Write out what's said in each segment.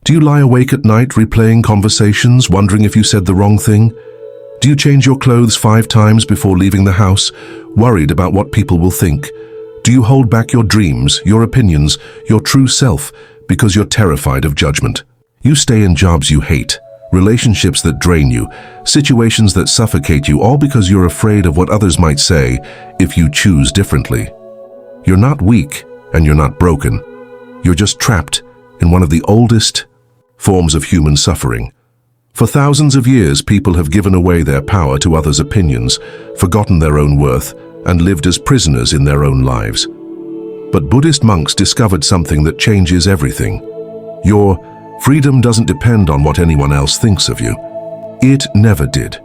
Do you lie awake at night replaying conversations, wondering if you said the wrong thing? Do you change your clothes 5 times before leaving the house, worried about what people will think? Do you hold back your dreams, your opinions, your true self, because you're terrified of judgment? You stay in jobs you hate, relationships that drain you, situations that suffocate you, all because you're afraid of what others might say if you choose differently. You're not weak, and you're not broken. You're just trapped in one of the oldest forms of human suffering. For thousands of years, people have given away their power to others' opinions, forgotten their own worth, and lived as prisoners in their own lives. But Buddhist monks discovered something that changes everything. Your freedom doesn't depend on what anyone else thinks of you. It never did.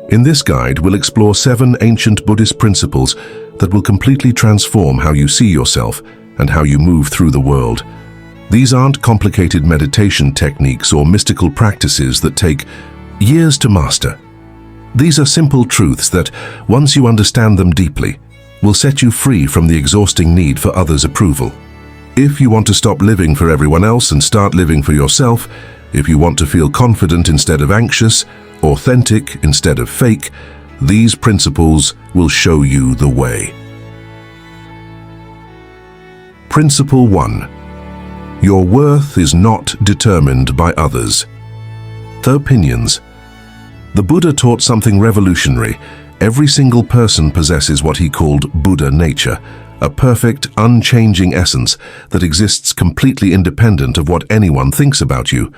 In this guide, we'll explore 7 ancient Buddhist principles that will completely transform how you see yourself and how you move through the world. These aren't complicated meditation techniques or mystical practices that take years to master. These are simple truths that, once you understand them deeply, will set you free from the exhausting need for others' approval. If you want to stop living for everyone else and start living for yourself, if you want to feel confident instead of anxious, authentic instead of fake, these principles will show you the way. Principle 1. Your worth is not determined by others. The opinions. The Buddha taught something revolutionary. Every single person possesses what he called Buddha nature, a perfect, unchanging essence that exists completely independent of what anyone thinks about you.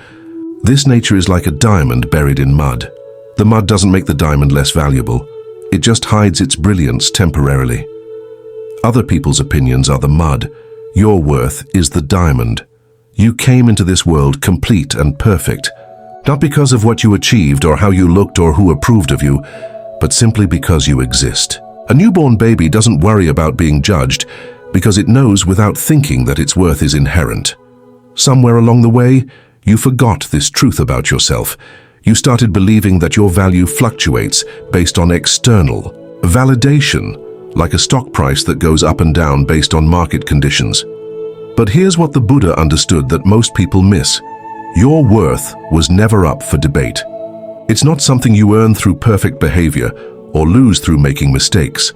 This nature is like a diamond buried in mud. The mud doesn't make the diamond less valuable. It just hides its brilliance temporarily. Other people's opinions are the mud. Your worth is the diamond. You came into this world complete and perfect, not because of what you achieved or how you looked or who approved of you, but simply because you exist. A newborn baby doesn't worry about being judged because it knows without thinking that its worth is inherent. Somewhere along the way, you forgot this truth about yourself. You started believing that your value fluctuates based on external validation, like a stock price that goes up and down based on market conditions. But here's what the Buddha understood that most people miss. Your worth was never up for debate. It's not something you earn through perfect behavior or lose through making mistakes.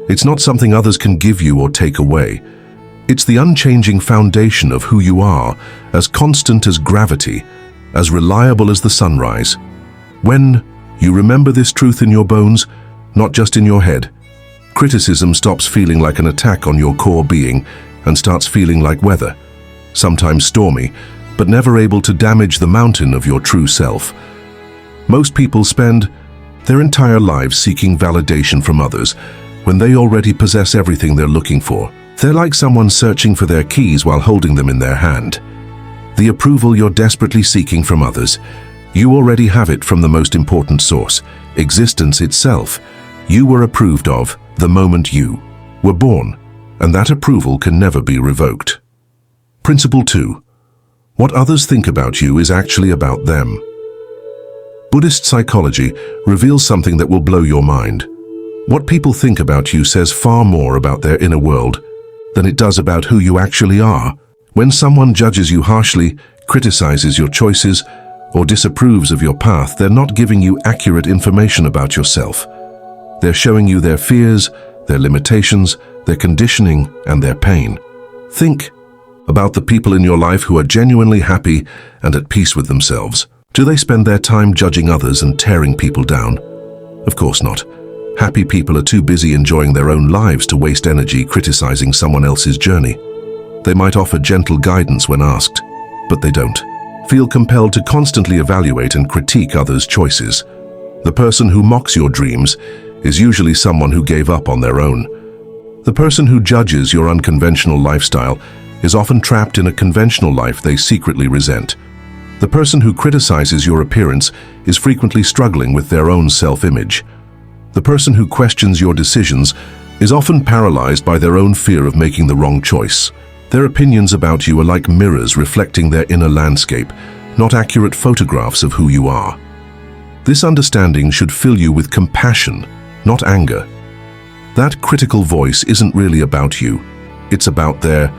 It's not something others can give you or take away. It's the unchanging foundation of who you are, as constant as gravity, as reliable as the sunrise. When you remember this truth in your bones, not just in your head, criticism stops feeling like an attack on your core being and starts feeling like weather, sometimes stormy, but never able to damage the mountain of your true self. Most people spend their entire lives seeking validation from others when they already possess everything they're looking for. They're like someone searching for their keys while holding them in their hand. The approval you're desperately seeking from others, you already have it from the most important source, existence itself. You were approved of the moment you were born, and that approval can never be revoked. Principle 2. What others think about you is actually about them. Buddhist psychology reveals something that will blow your mind. What people think about you says far more about their inner world than it does about who you actually are. When someone judges you harshly, criticizes your choices, or disapproves of your path, they're not giving you accurate information about yourself. They're showing you their fears, their limitations, their conditioning, and their pain. Think about the people in your life who are genuinely happy and at peace with themselves. Do they spend their time judging others and tearing people down? Of course not. Happy people are too busy enjoying their own lives to waste energy criticizing someone else's journey. They might offer gentle guidance when asked, but they don't. Feel compelled to constantly evaluate and critique others' choices. The person who mocks your dreams is usually someone who gave up on their own. The person who judges your unconventional lifestyle is often trapped in a conventional life they secretly resent. The person who criticizes your appearance is frequently struggling with their own self-image. The person who questions your decisions is often paralyzed by their own fear of making the wrong choice. Their opinions about you are like mirrors reflecting their inner landscape, not accurate photographs of who you are. This understanding should fill you with compassion, not anger. That critical voice isn't really about you. It's about their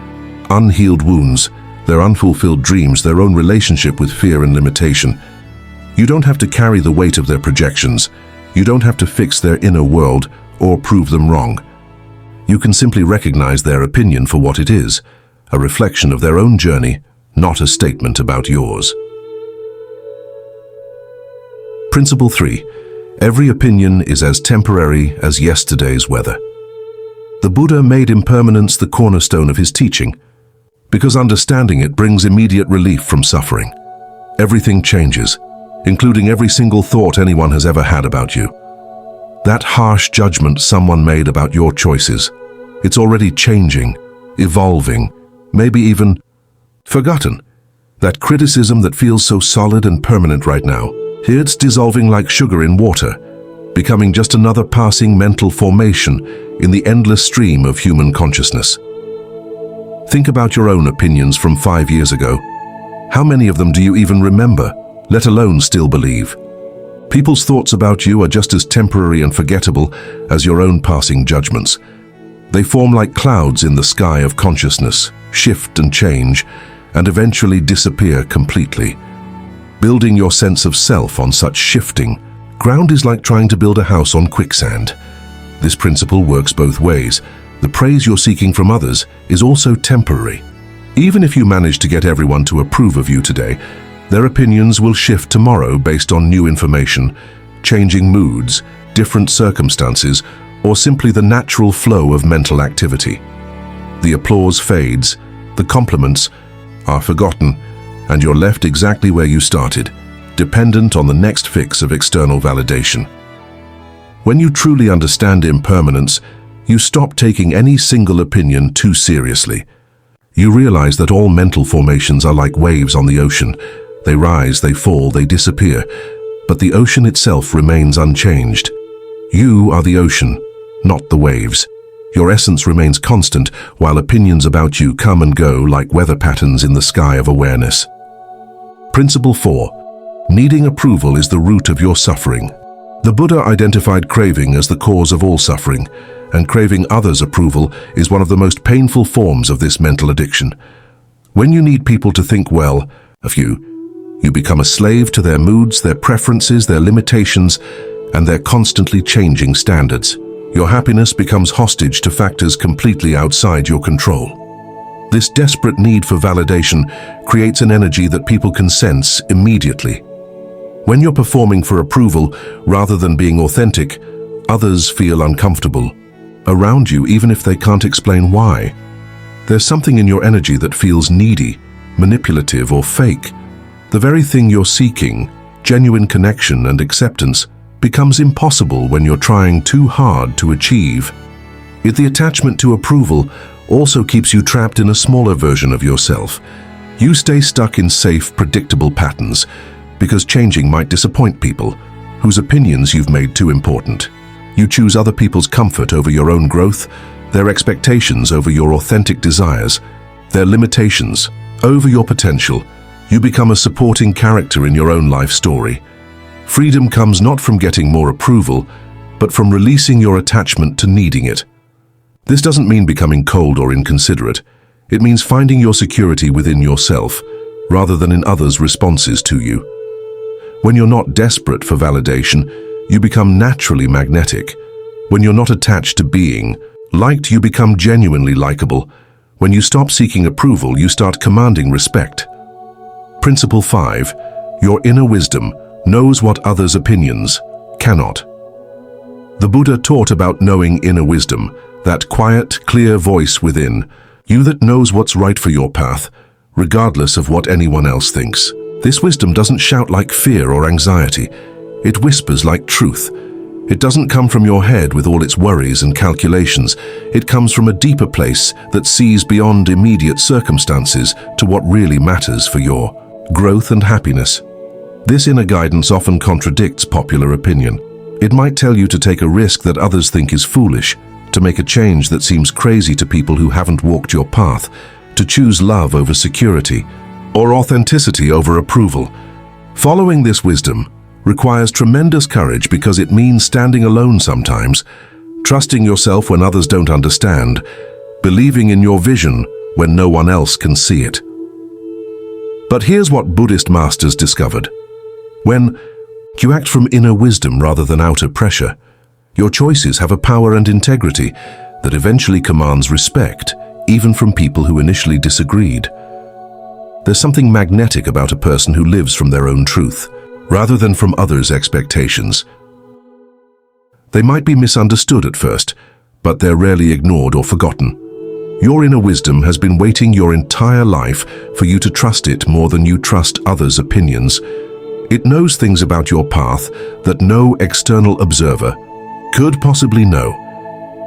unhealed wounds, their unfulfilled dreams, their own relationship with fear and limitation. You don't have to carry the weight of their projections. You don't have to fix their inner world or prove them wrong. You can simply recognize their opinion for what it is, a reflection of their own journey, not a statement about yours. Principle 3. Every opinion is as temporary as yesterday's weather. The Buddha made impermanence the cornerstone of his teaching, because understanding it brings immediate relief from suffering. Everything changes, including every single thought anyone has ever had about you. That harsh judgment someone made about your choices, it's already changing, evolving, maybe even forgotten. That criticism that feels so solid and permanent right now, here it's dissolving like sugar in water, becoming just another passing mental formation in the endless stream of human consciousness. Think about your own opinions from 5 years ago. How many of them do you even remember, let alone still believe? People's thoughts about you are just as temporary and forgettable as your own passing judgments. They form like clouds in the sky of consciousness, shift and change, and eventually disappear completely. Building your sense of self on such shifting ground is like trying to build a house on quicksand. This principle works both ways. The praise you're seeking from others is also temporary. Even if you manage to get everyone to approve of you today, their opinions will shift tomorrow based on new information, changing moods, different circumstances, or simply the natural flow of mental activity. The applause fades, the compliments are forgotten, and you're left exactly where you started, dependent on the next fix of external validation. When you truly understand impermanence, you stop taking any single opinion too seriously. You realize that all mental formations are like waves on the ocean. They rise, they fall, they disappear, but the ocean itself remains unchanged. You are the ocean, not the waves. Your essence remains constant, while opinions about you come and go like weather patterns in the sky of awareness. Principle 4. Needing approval is the root of your suffering. The Buddha identified craving as the cause of all suffering, and craving others' approval is one of the most painful forms of this mental addiction. When you need people to think well of you, you become a slave to their moods, their preferences, their limitations, and their constantly changing standards. Your happiness becomes hostage to factors completely outside your control. This desperate need for validation creates an energy that people can sense immediately. When you're performing for approval rather than being authentic, others feel uncomfortable around you even if they can't explain why. There's something in your energy that feels needy, manipulative, or fake. The very thing you're seeking, genuine connection and acceptance, becomes impossible when you're trying too hard to achieve. Yet the attachment to approval also keeps you trapped in a smaller version of yourself. You stay stuck in safe, predictable patterns because changing might disappoint people whose opinions you've made too important. You choose other people's comfort over your own growth, their expectations over your authentic desires, their limitations over your potential. You become a supporting character in your own life story. Freedom comes not from getting more approval, but from releasing your attachment to needing it. This doesn't mean becoming cold or inconsiderate. It means finding your security within yourself, rather than in others' responses to you. When you're not desperate for validation, you become naturally magnetic. When you're not attached to being liked, you become genuinely likable. When you stop seeking approval, you start commanding respect. Principle 5. Your inner wisdom knows what others' opinions cannot. The Buddha taught about knowing inner wisdom, that quiet, clear voice within, you that knows what's right for your path, regardless of what anyone else thinks. This wisdom doesn't shout like fear or anxiety. It whispers like truth. It doesn't come from your head with all its worries and calculations. It comes from a deeper place that sees beyond immediate circumstances to what really matters for your growth and happiness. This inner guidance often contradicts popular opinion. It might tell you to take a risk that others think is foolish, to make a change that seems crazy to people who haven't walked your path, to choose love over security, or authenticity over approval. Following this wisdom requires tremendous courage because it means standing alone sometimes, trusting yourself when others don't understand, believing in your vision when no one else can see it. But here's what Buddhist masters discovered. When you act from inner wisdom rather than outer pressure, your choices have a power and integrity that eventually commands respect, even from people who initially disagreed. There's something magnetic about a person who lives from their own truth, rather than from others' expectations. They might be misunderstood at first, but they're rarely ignored or forgotten. Your inner wisdom has been waiting your entire life for you to trust it more than you trust others' opinions. It knows things about your path that no external observer could possibly know.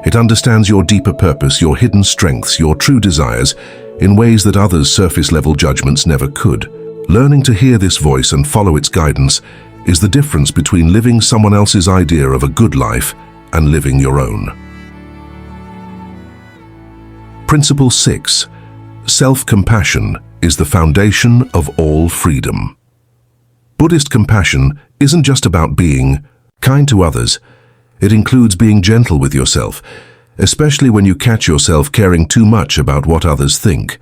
It understands your deeper purpose, your hidden strengths, your true desires, in ways that others' surface-level judgments never could. Learning to hear this voice and follow its guidance is the difference between living someone else's idea of a good life and living your own. Principle 6. Self-compassion is the foundation of all freedom. Buddhist compassion isn't just about being kind to others. It includes being gentle with yourself, especially when you catch yourself caring too much about what others think.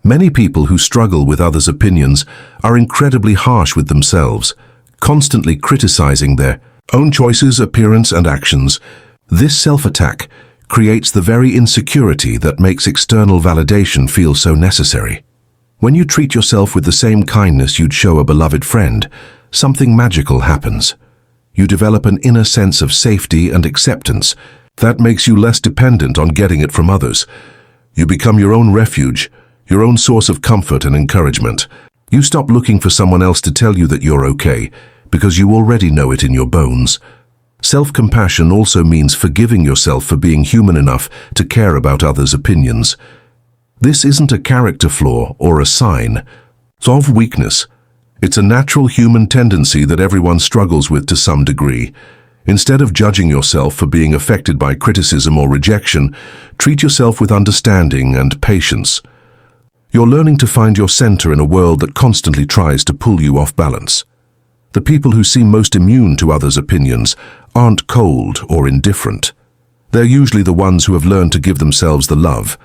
Many people who struggle with others' opinions are incredibly harsh with themselves, constantly criticizing their own choices, appearance, and actions. This self-attack creates the very insecurity that makes external validation feel so necessary. When you treat yourself with the same kindness you'd show a beloved friend, something magical happens. You develop an inner sense of safety and acceptance that makes you less dependent on getting it from others. You become your own refuge, your own source of comfort and encouragement. You stop looking for someone else to tell you that you're okay, because you already know it in your bones. Self-compassion also means forgiving yourself for being human enough to care about others' opinions. This isn't a character flaw or a sign of weakness. It's a natural human tendency that everyone struggles with to some degree. Instead of judging yourself for being affected by criticism or rejection, treat yourself with understanding and patience. You're learning to find your center in a world that constantly tries to pull you off balance. The people who seem most immune to others' opinions aren't cold or indifferent. They're usually the ones who have learned to give themselves the love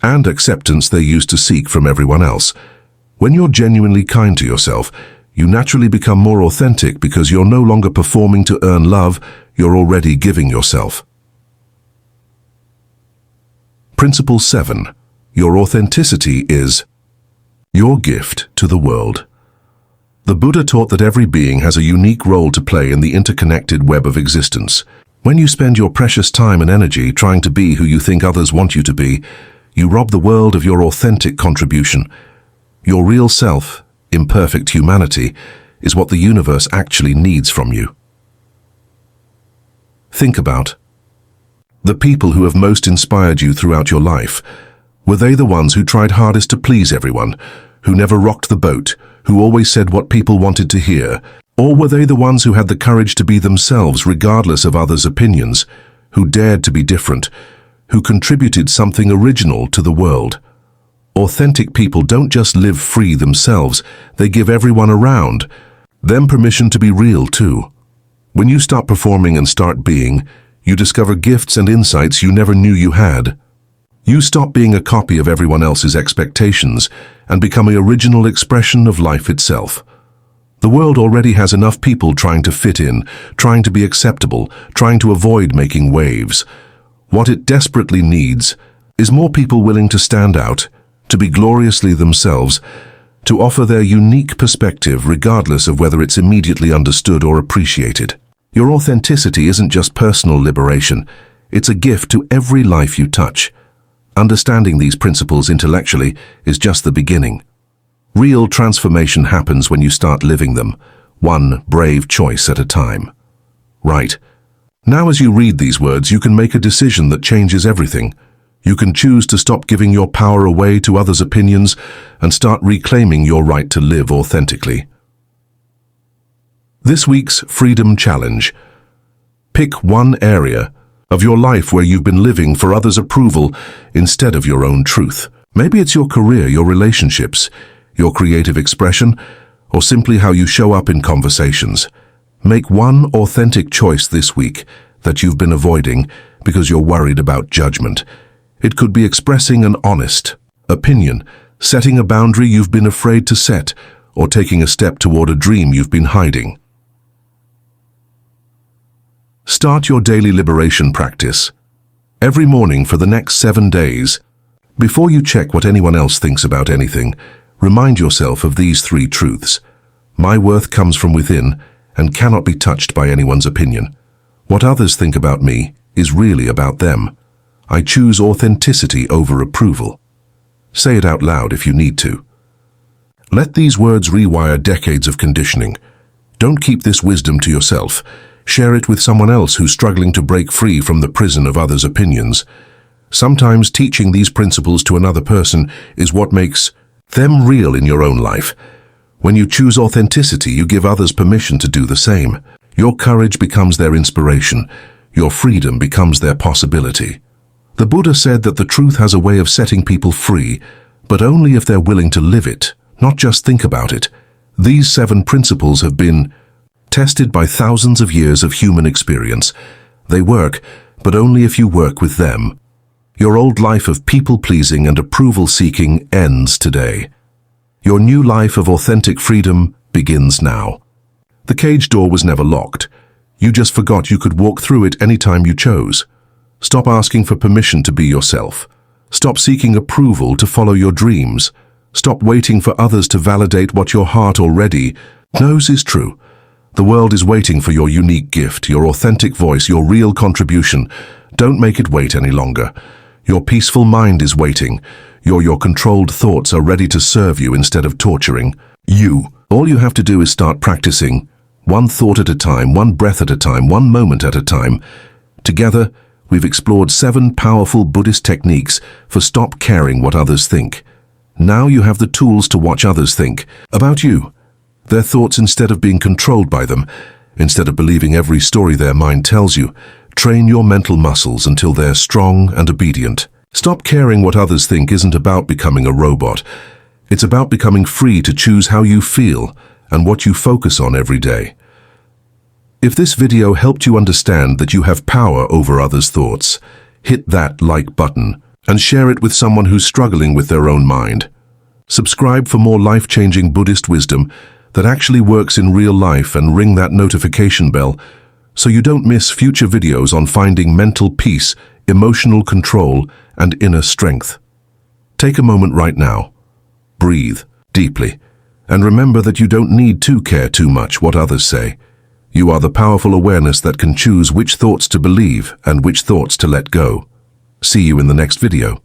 and acceptance they used to seek from everyone else. When you're genuinely kind to yourself, you naturally become more authentic because you're no longer performing to earn love, you're already giving yourself. Principle 7. Your authenticity is your gift to the world. The Buddha taught that every being has a unique role to play in the interconnected web of existence. When you spend your precious time and energy trying to be who you think others want you to be, you rob the world of your authentic contribution. Your real self, imperfect humanity, is what the universe actually needs from you. Think about the people who have most inspired you throughout your life. Were they the ones who tried hardest to please everyone, who never rocked the boat, who always said what people wanted to hear? Or were they the ones who had the courage to be themselves regardless of others' opinions, who dared to be different, who contributed something original to the world? Authentic people don't just live free themselves, they give everyone around them permission to be real too. When you stop performing and start being, you discover gifts and insights you never knew you had. You stop being a copy of everyone else's expectations and become an original expression of life itself. The world already has enough people trying to fit in, trying to be acceptable, trying to avoid making waves. What it desperately needs is more people willing to stand out, to be gloriously themselves, to offer their unique perspective regardless of whether it's immediately understood or appreciated. Your authenticity isn't just personal liberation, it's a gift to every life you touch. Understanding these principles intellectually is just the beginning. Real transformation happens when you start living them, one brave choice at a time. Right. Now as you read these words, you can make a decision that changes everything. You can choose to stop giving your power away to others' opinions and start reclaiming your right to live authentically. This week's Freedom Challenge. Pick one area of your life where you've been living for others' approval instead of your own truth. Maybe it's your career, your relationships, your creative expression, or simply how you show up in conversations. Make one authentic choice this week that you've been avoiding because you're worried about judgment. It could be expressing an honest opinion, setting a boundary you've been afraid to set, or taking a step toward a dream you've been hiding. Start your daily liberation practice. Every morning for the next 7 days, before you check what anyone else thinks about anything, remind yourself of these 3 truths. My worth comes from within and cannot be touched by anyone's opinion. What others think about me is really about them. I choose authenticity over approval. Say it out loud if you need to. Let these words rewire decades of conditioning. Don't keep this wisdom to yourself. Share it with someone else who's struggling to break free from the prison of others' opinions. Sometimes teaching these principles to another person is what makes them real in your own life. When you choose authenticity, you give others permission to do the same. Your courage becomes their inspiration. Your freedom becomes their possibility. The Buddha said that the truth has a way of setting people free, but only if they're willing to live it, not just think about it. These 7 principles have been tested by thousands of years of human experience. They work, but only if you work with them. Your old life of people-pleasing and approval-seeking ends today. Your new life of authentic freedom begins now. The cage door was never locked. You just forgot you could walk through it anytime you chose. Stop asking for permission to be yourself. Stop seeking approval to follow your dreams. Stop waiting for others to validate what your heart already knows is true. The world is waiting for your unique gift, your authentic voice, your real contribution. Don't make it wait any longer. Your peaceful mind is waiting. Your controlled thoughts are ready to serve you instead of torturing you. All you have to do is start practicing, one thought at a time, one breath at a time, one moment at a time. Together, we've explored 7 powerful Buddhist techniques for stop caring what others think. Now you have the tools to watch others think about you. Their thoughts instead of being controlled by them, instead of believing every story their mind tells you. Train your mental muscles until they're strong and obedient. Stop caring what others think isn't about becoming a robot. It's about becoming free to choose how you feel and what you focus on every day. If this video helped you understand that you have power over others' thoughts, hit that like button and share it with someone who's struggling with their own mind. Subscribe for more life-changing Buddhist wisdom that actually works in real life, and ring that notification bell so you don't miss future videos on finding mental peace, emotional control, and inner strength. Take a moment right now. Breathe deeply, and remember that you don't need to care too much what others say. You are the powerful awareness that can choose which thoughts to believe and which thoughts to let go. See you in the next video.